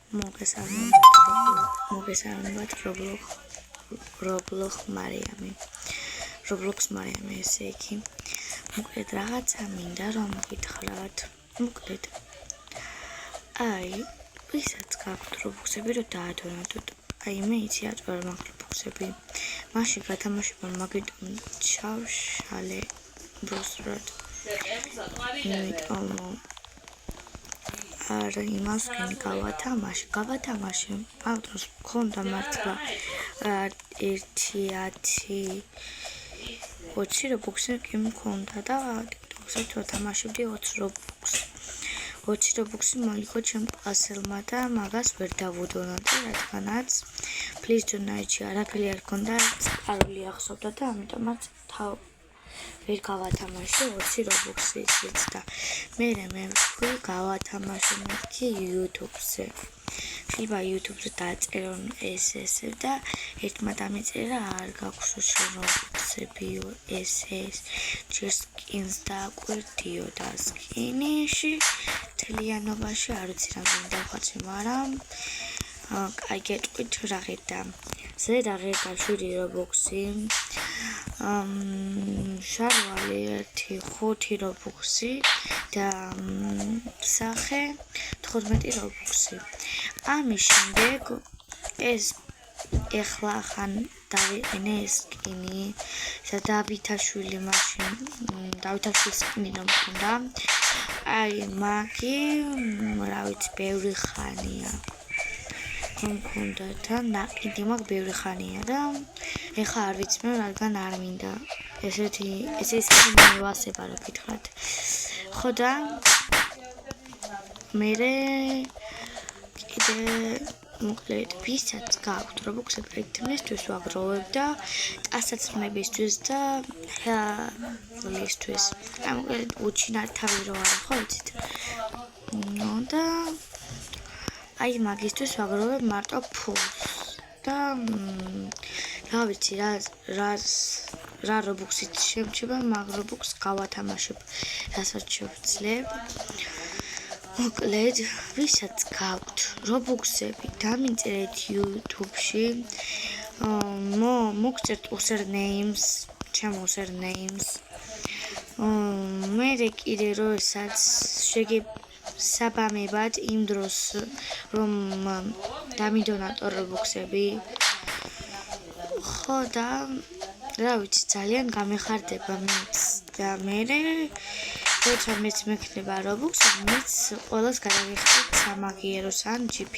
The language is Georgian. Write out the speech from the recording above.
მოგესალმებით Roblox Mariami ესე იგი მოკლედ რაღაცა მინდა რომ გითხრათ მოკლედ აი ვისაც გაქვთ Roblox-ები რომ დაადონატოთ აი მე იცი აწვარ მაგ Roblox-ები მაშინ გათამაშება მაგიტომ ჩავშალე ბრუსრად არა იმას გავათამაშე ავტორს მქონდა მართლა 1-10 20 Roblox-ი კი მქონდა და TikTok-ზე ვთამაშებდი 20 Roblox-ი მოიგო ჩემ კლასელმა და მაგას ვერ დავუდონატე რადგანაც Please Donate-ში არაფერი არ ქონდა წყარული ახსოვდა და ამიტომაც ვერ გავათამაშე 20 Roblox-იც და მე ვთქვი გავათამაშე მეთქი YouTube-ზე შეიძლება YouTube-ზე დაწერონ ეს და ერთმა დამეწერა არ გაქვს Roblox-ები ეს ჯერ skins დააკვირდიო და skin-ში თლიანობაში არ ვიცი რამდენი დავხატე მაგრამ აი გეტყვით რა ღირდა ზედ აღერდა 7 Roblox-ი შარვალი 5 Roblox-ი და სახე 15 Roblox-ი ამის შემდეგ ეს ეხლა ხან დავიყენე ეს skin-ი და დავითაშვილი მაშინ დავითაშვილის skin-ი რომ მქონდა აი მაგი რა ვიცი ბევრი ხანია მქონდა და ნაყიდი მაგ ბევრი ხანია და ეხლა არ ვიცი მე რადგან არ მინდა ესე skin-ი ვასება რა გითხრათ ხო და მე კიდე მოკლედ ვისაც გაქვთ Roblox-ები პროექტებისთვის ვაგროვებ და ტასაცმლებისთვის და ლისტვის და მოკლედ უჩინარ თავი რო არა ხო იცით და აი მაგისთვის ვაგროვებ მარტო ფულს და რა ვიცი რა Roblox-ით შემჩება მაგ Roblox გავათამაშებ რასაც შევძლებ მოკლედ ვისაც გაქვთ Roblox-ები დამინწერეთ YouTube-ში მოგწერთ usernames ჩემ usernames მე კიდე როესაც საბამებად იმ დროს რომ დამიდონატო Roblox-ები ხო და რა ვიცი ძალიან გამეხარდება მეც და მე როცა მეც მექნება Roblox მეც ყველას გადაგიხდით სამაგიეროს ან GP